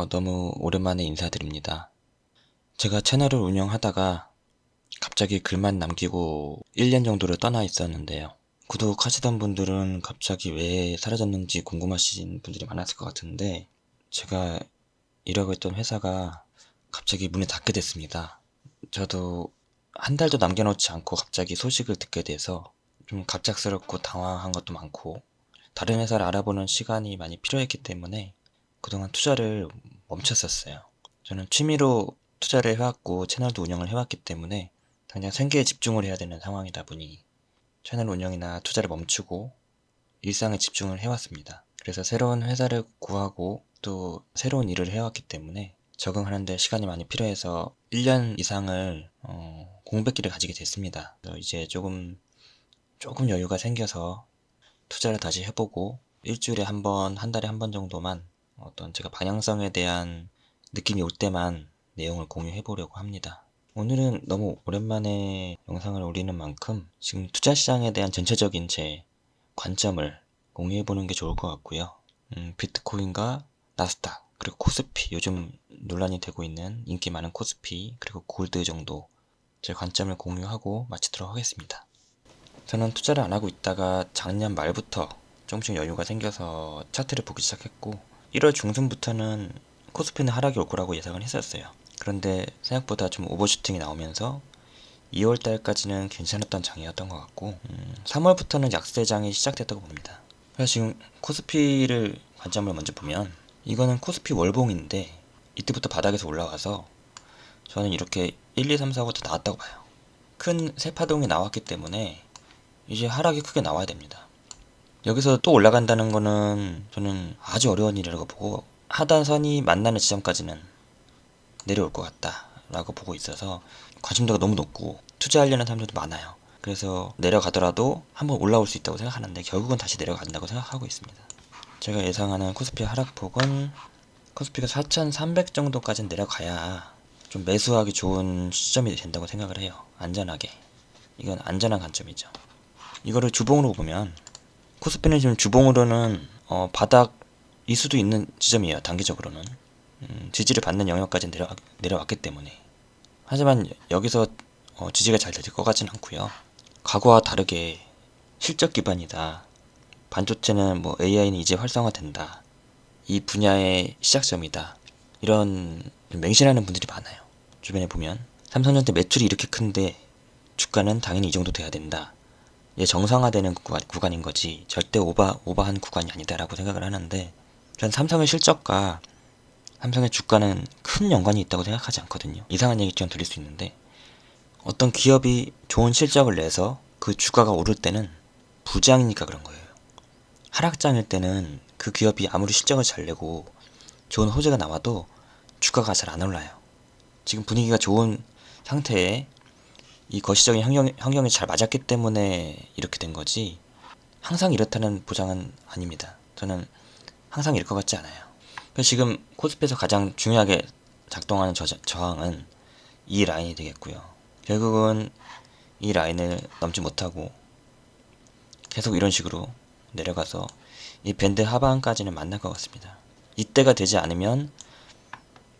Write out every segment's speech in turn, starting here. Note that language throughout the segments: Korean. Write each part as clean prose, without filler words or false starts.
너무 오랜만에 인사드립니다. 제가 채널을 운영하다가 갑자기 글만 남기고 1년 정도를 떠나 있었는데요. 구독하시던 분들은 갑자기 왜 사라졌는지 궁금하신 분들이 많았을 것 같은데, 제가 일하고 있던 회사가 갑자기 문을 닫게 됐습니다. 저도 한 달도 남겨놓지 않고 갑자기 소식을 듣게 돼서 좀 갑작스럽고 당황한 것도 많고, 다른 회사를 알아보는 시간이 많이 필요했기 때문에 그동안 투자를 멈췄었어요. 저는 취미로 투자를 해왔고 채널도 운영을 해왔기 때문에 당장 생계에 집중을 해야 되는 상황이다 보니 채널 운영이나 투자를 멈추고 일상에 집중을 해왔습니다. 그래서 새로운 회사를 구하고 또 새로운 일을 해왔기 때문에 적응하는데 시간이 많이 필요해서 1년 이상을 공백기를 가지게 됐습니다. 그래서 이제 조금 여유가 생겨서 투자를 다시 해보고 일주일에 한 번, 한 달에 한 번 정도만 어떤 제가 방향성에 대한 느낌이 올 때만 내용을 공유해 보려고 합니다. 오늘은 너무 오랜만에 영상을 올리는 만큼 지금 투자 시장에 대한 전체적인 제 관점을 공유해 보는 게 좋을 것 같고요. 비트코인과 나스닥 그리고 코스피, 요즘 논란이 되고 있는 인기 많은 코스피 그리고 골드 정도 제 관점을 공유하고 마치도록 하겠습니다. 저는 투자를 안 하고 있다가 작년 말부터 조금씩 여유가 생겨서 차트를 보기 시작했고, 1월 중순부터는 코스피는 하락이 올 거라고 예상을 했었어요. 그런데 생각보다 좀 오버슈팅이 나오면서 2월 달까지는 괜찮았던 장이었던 것 같고, 3월부터는 약세장이 시작됐다고 봅니다. 그래서 지금 코스피를 관점을 먼저 보면, 이거는 코스피 월봉인데 이때부터 바닥에서 올라와서 저는 이렇게 1, 2, 3, 4부터 나왔다고 봐요. 큰 세파동이 나왔기 때문에 이제 하락이 크게 나와야 됩니다. 여기서 또 올라간다는 거는 저는 아주 어려운 일이라고 보고, 하단선이 만나는 지점까지는 내려올 것 같다 라고 보고 있어서 관심도가 너무 높고 투자하려는 사람들도 많아요. 그래서 내려가더라도 한번 올라올 수 있다고 생각하는데 결국은 다시 내려간다고 생각하고 있습니다. 제가 예상하는 코스피 하락폭은, 코스피가 4,300 정도까지는 내려가야 좀 매수하기 좋은 시점이 된다고 생각을 해요. 안전하게. 이건 안전한 관점이죠. 이거를 주봉으로 보면 코스피는 지금 주봉으로는 바닥일 수도 있는 지점이에요. 단기적으로는 지지를 받는 영역까지 내려왔기 때문에. 하지만 여기서 지지가 잘 될 것 같진 않고요. 과거와 다르게 실적 기반이다, 반도체는 뭐 AI는 이제 활성화된다, 이 분야의 시작점이다, 이런 맹신하는 분들이 많아요. 주변에 보면 삼성전자 매출이 이렇게 큰데 주가는 당연히 이 정도 돼야 된다, 이제 정상화되는 구간인 거지 절대 오버한 구간이 아니다라고 생각을 하는데, 전 삼성의 실적과 삼성의 주가는 큰 연관이 있다고 생각하지 않거든요. 이상한 얘기처럼 들릴 수 있는데, 어떤 기업이 좋은 실적을 내서 그 주가가 오를 때는 부장이니까 그런 거예요. 하락장일 때는 그 기업이 아무리 실적을 잘 내고 좋은 호재가 나와도 주가가 잘 안 올라요. 지금 분위기가 좋은 상태에 이 거시적인 환경이 잘 맞았기 때문에 이렇게 된 거지, 항상 이렇다는 보장은 아닙니다. 저는 항상 이럴 것 같지 않아요. 그래서 지금 코스피에서 가장 중요하게 작동하는 저항은 이 라인이 되겠고요. 결국은 이 라인을 넘지 못하고 계속 이런 식으로 내려가서 이 밴드 하방까지는 만날 것 같습니다. 이때가 되지 않으면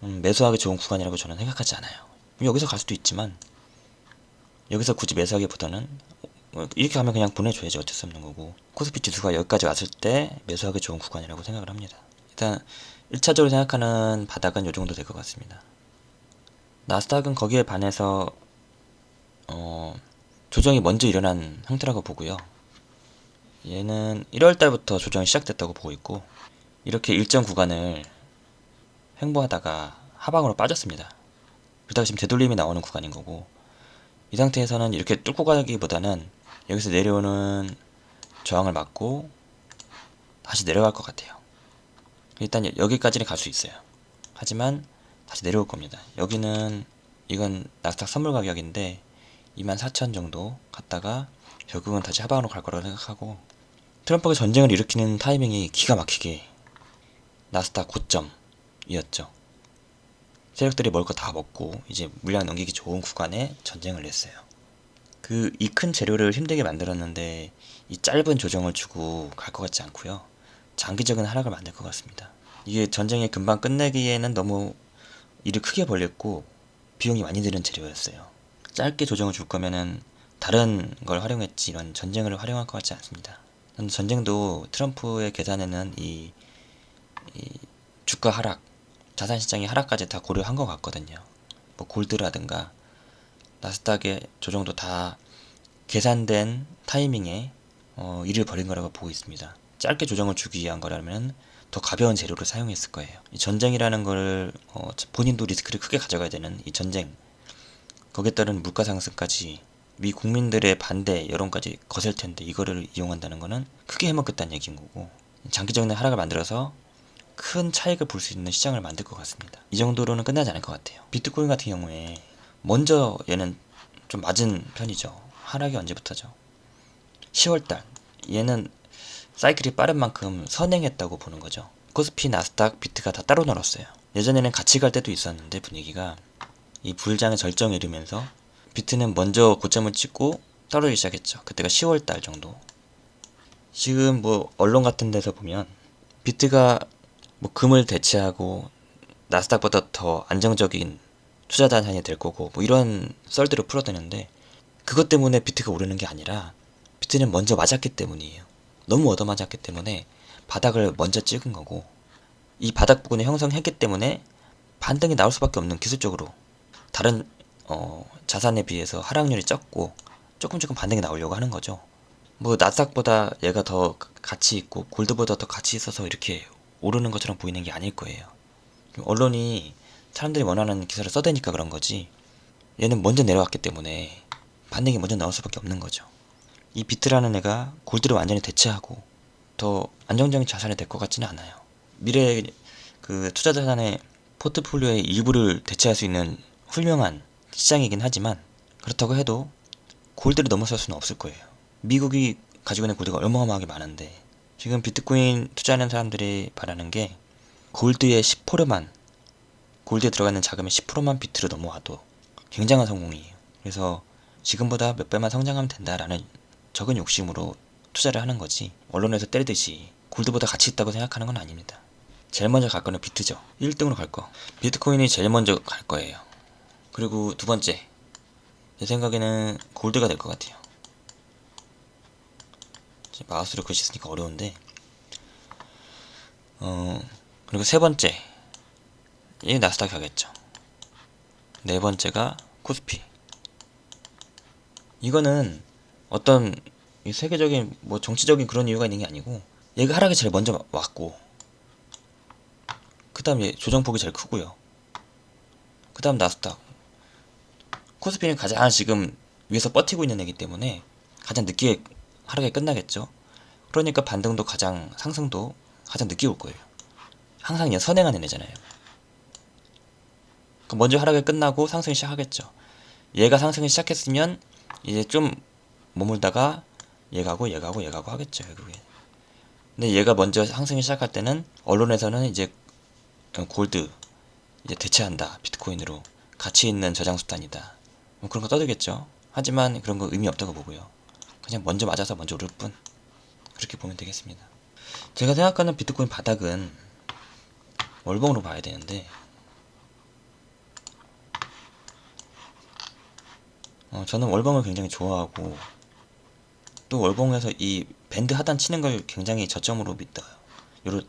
매수하기 좋은 구간이라고 저는 생각하지 않아요. 여기서 갈 수도 있지만 여기서 굳이 매수하기보다는 이렇게 하면 그냥 보내줘야지, 어쩔 수 없는 거고, 코스피 지수가 여기까지 왔을 때 매수하기 좋은 구간이라고 생각을 합니다. 일단 1차적으로 생각하는 바닥은 이 정도 될 것 같습니다. 나스닥은 거기에 반해서 조정이 먼저 일어난 형태라고 보고요. 얘는 1월달부터 조정이 시작됐다고 보고 있고, 이렇게 일정 구간을 횡보하다가 하방으로 빠졌습니다. 그러다가 지금 되돌림이 나오는 구간인 거고, 이 상태에서는 이렇게 뚫고 가기보다는 여기서 내려오는 저항을 막고 다시 내려갈 것 같아요. 일단 여기까지는 갈 수 있어요. 하지만 다시 내려올 겁니다. 이건 나스닥 선물 가격인데 24,000 정도 갔다가 결국은 다시 하방으로 갈 거라고 생각하고, 트럼프가 전쟁을 일으키는 타이밍이 기가 막히게 나스닥 고점이었죠. 세력들이 먹을 거 다 먹고 이제 물량 넘기기 좋은 구간에 전쟁을 냈어요. 이 큰 재료를 힘들게 만들었는데 이 짧은 조정을 주고 갈 것 같지 않고요. 장기적인 하락을 만들 것 같습니다. 이게 전쟁에 금방 끝내기에는 너무 일을 크게 벌렸고 비용이 많이 드는 재료였어요. 짧게 조정을 줄 거면은 다른 걸 활용했지 이런 전쟁을 활용할 것 같지 않습니다. 전쟁도 트럼프의 계산에는 이 주가 하락, 자산시장의 하락까지 다 고려한 것 같거든요. 뭐 골드라든가 나스닥의 조정도 다 계산된 타이밍에 일을 벌인 거라고 보고 있습니다. 짧게 조정을 주기 위한 거라면 더 가벼운 재료를 사용했을 거예요. 이 전쟁이라는 걸 본인도 리스크를 크게 가져가야 되는 이 전쟁, 거기에 따른 물가 상승까지 미 국민들의 반대 여론까지 거셀 텐데 이거를 이용한다는 거는 크게 해먹겠다는 얘기인 거고, 장기적인 하락을 만들어서 큰 차익을 볼 수 있는 시장을 만들 것 같습니다. 이 정도로는 끝나지 않을 것 같아요. 비트코인 같은 경우에 먼저 얘는 좀 맞은 편이죠. 하락이 언제부터죠? 10월달. 얘는 사이클이 빠른 만큼 선행했다고 보는 거죠. 코스피, 나스닥, 비트가 다 따로 놀았어요. 예전에는 같이 갈 때도 있었는데 분위기가 이 불장의 절정에 이르면서 비트는 먼저 고점을 찍고 떨어지기 시작했죠. 그때가 10월달 정도. 지금 뭐 언론 같은 데서 보면 비트가 뭐 금을 대체하고 나스닥보다 더 안정적인 투자 자산이 될 거고 뭐 이런 썰들을 풀어대는데, 그것 때문에 비트가 오르는 게 아니라 비트는 먼저 맞았기 때문이에요. 너무 얻어맞았기 때문에 바닥을 먼저 찍은 거고, 이 바닥 부근을 형성했기 때문에 반등이 나올 수밖에 없는, 기술적으로 다른 자산에 비해서 하락률이 적고 조금 반등이 나오려고 하는 거죠. 뭐 나스닥보다 얘가 더 가치 있고 골드보다 더 가치 있어서 이렇게 오르는 것처럼 보이는 게 아닐 거예요. 언론이 사람들이 원하는 기사를 써대니까 그런 거지, 얘는 먼저 내려왔기 때문에 반등이 먼저 나올 수밖에 없는 거죠. 이 비트라는 애가 골드를 완전히 대체하고 더 안정적인 자산이 될 것 같지는 않아요. 미래 그 투자 자산의 포트폴리오의 일부를 대체할 수 있는 훌륭한 시장이긴 하지만, 그렇다고 해도 골드를 넘어설 수는 없을 거예요. 미국이 가지고 있는 골드가 어마어마하게 많은데, 지금 비트코인 투자하는 사람들이 바라는 게 골드의 10%만, 골드에 들어가는 자금의 10%만 비트로 넘어와도 굉장한 성공이에요. 그래서 지금보다 몇 배만 성장하면 된다라는 적은 욕심으로 투자를 하는 거지, 언론에서 때리듯이 골드보다 가치 있다고 생각하는 건 아닙니다. 제일 먼저 갈 거는 비트죠. 1등으로 갈 거. 비트코인이 제일 먼저 갈 거예요. 그리고 두 번째, 제 생각에는 골드가 될 것 같아요. 마우스로 글씨 쓰니까 어려운데, 그리고 세 번째, 이 나스닥 가겠죠. 네 번째가 코스피. 이거는 어떤 세계적인 뭐 정치적인 그런 이유가 있는 게 아니고, 얘가 하락이 제일 먼저 왔고, 그 다음 얘 조정폭이 제일 크고요. 그 다음 나스닥. 코스피는 가장 지금 위에서 버티고 있는 애기 때문에 가장 늦게 하락이 끝나겠죠. 그러니까 반등도 가장, 상승도 가장 늦게 올 거예요. 항상 그냥 선행하는 애잖아요. 먼저 하락이 끝나고 상승이 시작하겠죠. 얘가 상승을 시작했으면 이제 좀 머물다가 얘가고 하겠죠, 결국에. 근데 얘가 먼저 상승이 시작할 때는 언론에서는 이제 골드 이제 대체한다, 비트코인으로 가치 있는 저장 수단이다, 뭐 그런 거 떠들겠죠. 하지만 그런 거 의미 없다고 보고요. 그냥 먼저 맞아서 먼저 오를 뿐, 그렇게 보면 되겠습니다. 제가 생각하는 비트코인 바닥은 월봉으로 봐야 되는데, 저는 월봉을 굉장히 좋아하고, 또 월봉에서 이 밴드 하단 치는 걸 굉장히 저점으로 믿어요. 요럴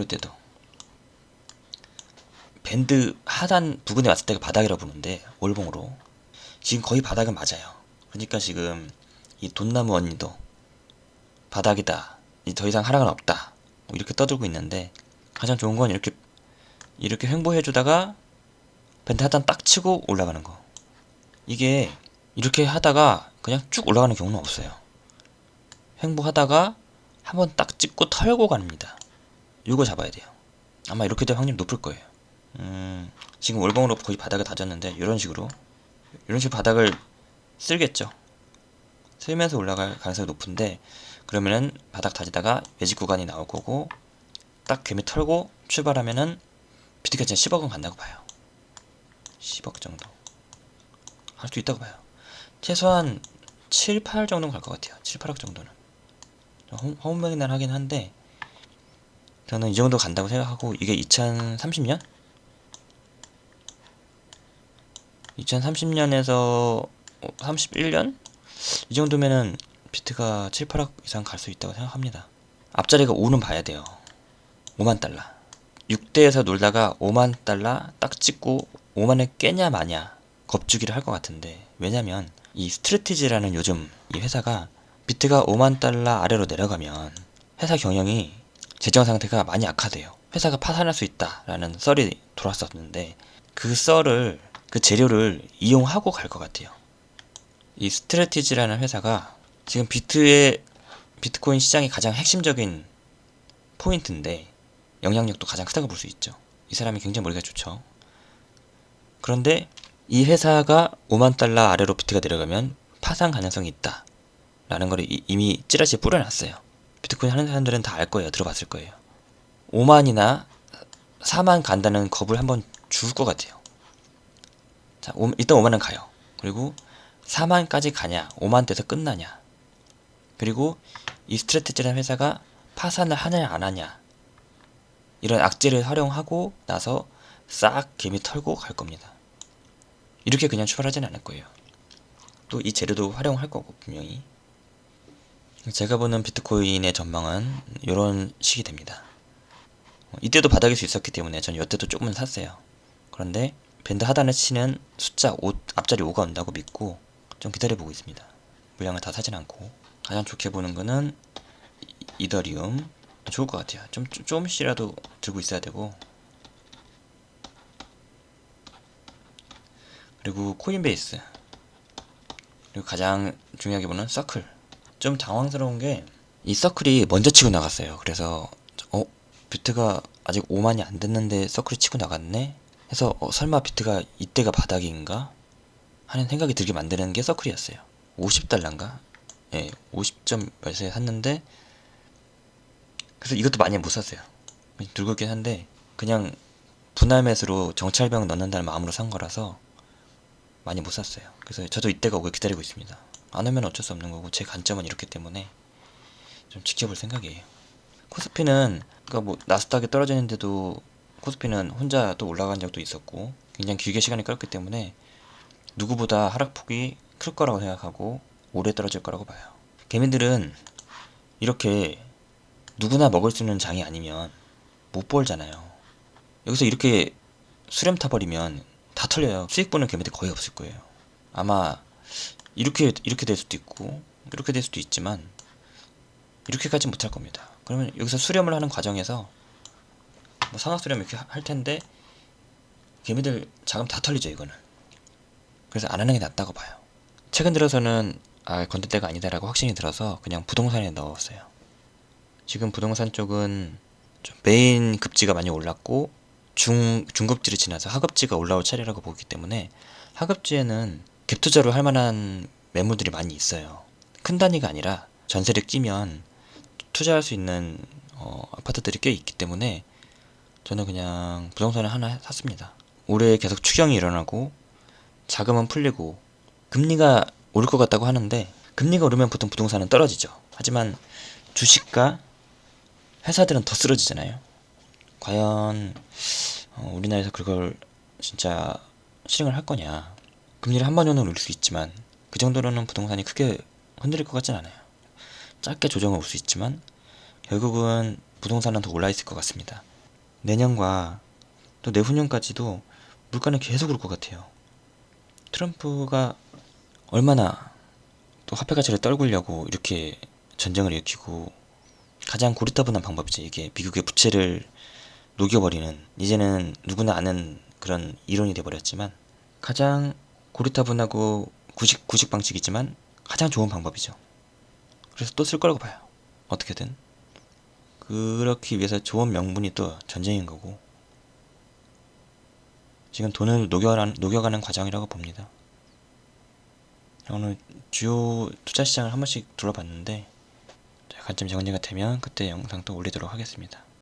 때도 밴드 하단 부근에 왔을 때가 바닥이라고 보는데, 월봉으로 지금 거의 바닥은 맞아요. 그러니까 지금 이 돈나무 언니도 바닥이다, 더 이상 하락은 없다, 뭐 이렇게 떠들고 있는데, 가장 좋은 건 이렇게 횡보해주다가 밴드 하단 딱 치고 올라가는 거. 이게 이렇게 하다가 그냥 쭉 올라가는 경우는 없어요. 횡보하다가 한번 딱 찍고 털고 갑니다. 이거 잡아야 돼요. 아마 이렇게 될 확률이 높을 거예요. 지금 월봉으로 거의 바닥을 다졌는데, 이런 식으로 바닥을 쓸겠죠. 쓸면서 올라갈 가능성이 높은데, 그러면은 바닥 다지다가 매직 구간이 나올 거고, 딱 개미 털고 출발하면은 비트가 진짜 10억은 간다고 봐요. 10억 정도 할 수 있다고 봐요. 최소한 7, 8 정도는 갈 것 같아요. 7, 8억 정도는 허무맹랑하긴 하긴 한데, 저는 이 정도 간다고 생각하고, 이게 2030년? 2030년에서 31년? 이 정도면은 비트가 7, 8억 이상 갈 수 있다고 생각합니다. 앞자리가 5는 봐야 돼요. 5만 달러. 6대에서 놀다가 5만 달러 딱 찍고 5만을 깨냐 마냐 겁주기를 할 것 같은데, 왜냐면 이 스트레티지라는 요즘 이 회사가 비트가 5만 달러 아래로 내려가면 회사 경영이 재정 상태가 많이 악화돼요. 회사가 파산할 수 있다라는 썰이 돌았었는데, 그 썰을, 그 재료를 이용하고 갈 것 같아요. 이 스트레티지라는 회사가 지금 비트코인 시장의 가장 핵심적인 포인트인데, 영향력도 가장 크다고 볼 수 있죠. 이 사람이 굉장히 머리가 좋죠. 그런데 이 회사가 5만 달러 아래로 비트가 내려가면 파산 가능성이 있다 라는 걸 이미 찌라시 뿌려놨어요. 비트코인 하는 사람들은 다 알 거예요. 들어봤을 거예요. 5만이나 4만 간다는 겁을 한번 줄 것 같아요. 자, 일단 5만은 가요. 그리고 4만까지 가냐, 5만대에서 끝나냐, 그리고 이 스트레티지라는 회사가 파산을 하냐 안 하냐, 이런 악재를 활용하고 나서 싹 개미 털고 갈 겁니다. 이렇게 그냥 출발하진 않을 거예요. 또 이 재료도 활용할 거고, 분명히. 제가 보는 비트코인의 전망은 이런 식이 됩니다. 이때도 바닥일 수 있었기 때문에 전 이때도 조금은 샀어요. 그런데 밴드 하단을 치는 숫자 5, 앞자리 5가 온다고 믿고 좀 기다려보고 있습니다. 물량을 다 사진 않고. 가장 좋게 보는 거는 이더리움. 좋을 것 같아요. 조금씩이라도 들고 있어야 되고, 그리고 코인베이스, 그리고 가장 중요하게 보는 서클. 좀 당황스러운 게 이 서클이 먼저 치고 나갔어요. 그래서 비트가 아직 5만이 안 됐는데 서클이 치고 나갔네 해서 설마 비트가 이때가 바닥인가 하는 생각이 들게 만드는 게 서클이었어요. 50달러인가? 예, 50점 몇에 샀는데, 그래서 이것도 많이 못 샀어요. 들고 있긴 한데 그냥 분할 매수로 정찰병 넣는다는 마음으로 산 거라서 많이 못 샀어요. 그래서 저도 이때가 오길 기다리고 있습니다. 안 오면 어쩔 수 없는 거고, 제 관점은 이렇기 때문에 좀 지켜볼 생각이에요. 코스피는, 그러니까 뭐 나스닥이 떨어지는데도 코스피는 혼자 또 올라간 적도 있었고, 굉장히 길게 시간이 끌었기 때문에 누구보다 하락폭이 클 거라고 생각하고 오래 떨어질 거라고 봐요. 개미들은 이렇게 누구나 먹을 수 있는 장이 아니면 못 벌잖아요. 여기서 이렇게 수렴 타버리면 다 털려요. 수익 보는 개미들이 거의 없을 거예요. 아마 이렇게 될 수도 있고 이렇게 될 수도 있지만 이렇게까지 못할 겁니다. 그러면 여기서 수렴을 하는 과정에서 뭐 상하 수렴 이렇게 할 텐데 개미들 자금 다 털리죠, 이거는. 그래서 안 하는 게 낫다고 봐요. 최근 들어서는 건들 때가 아니다라고 확신이 들어서 그냥 부동산에 넣었어요. 지금 부동산 쪽은 좀 메인 급지가 많이 올랐고 중급지를 지나서 하급지가 올라올 차례라고 보기 때문에, 하급지에는 갭 투자로 할 만한 매물들이 많이 있어요. 큰 단위가 아니라 전세를 끼면 투자할 수 있는 아파트들이 꽤 있기 때문에 저는 그냥 부동산을 하나 샀습니다. 올해 계속 추경이 일어나고 자금은 풀리고 금리가 오를 것 같다고 하는데, 금리가 오르면 보통 부동산은 떨어지죠. 하지만 주식과 회사들은 더 쓰러지잖아요. 과연 우리나라에서 그걸 진짜 실행을 할 거냐. 금리를 한 번은 오를 수 있지만 그 정도로는 부동산이 크게 흔들릴 것 같진 않아요. 짧게 조정은 올 수 있지만 결국은 부동산은 더 올라 있을 것 같습니다. 내년과 또 내후년까지도 물가는 계속 오를 것 같아요. 트럼프가 얼마나 또 화폐 가치를 떨구려고 이렇게 전쟁을 일으키고, 가장 고리타분한 방법이죠. 이게 미국의 부채를 녹여버리는, 이제는 누구나 아는 그런 이론이 돼버렸지만 가장 고리타분하고 구식 방식이지만 가장 좋은 방법이죠. 그래서 또 쓸 거라고 봐요. 어떻게든. 그렇기 위해서 좋은 명분이 또 전쟁인 거고, 지금 돈을 녹여가는 과정이라고 봅니다. 오늘 주요 투자 시장을 한 번씩 둘러봤는데, 관점 정리가 되면 그때 영상 또 올리도록 하겠습니다.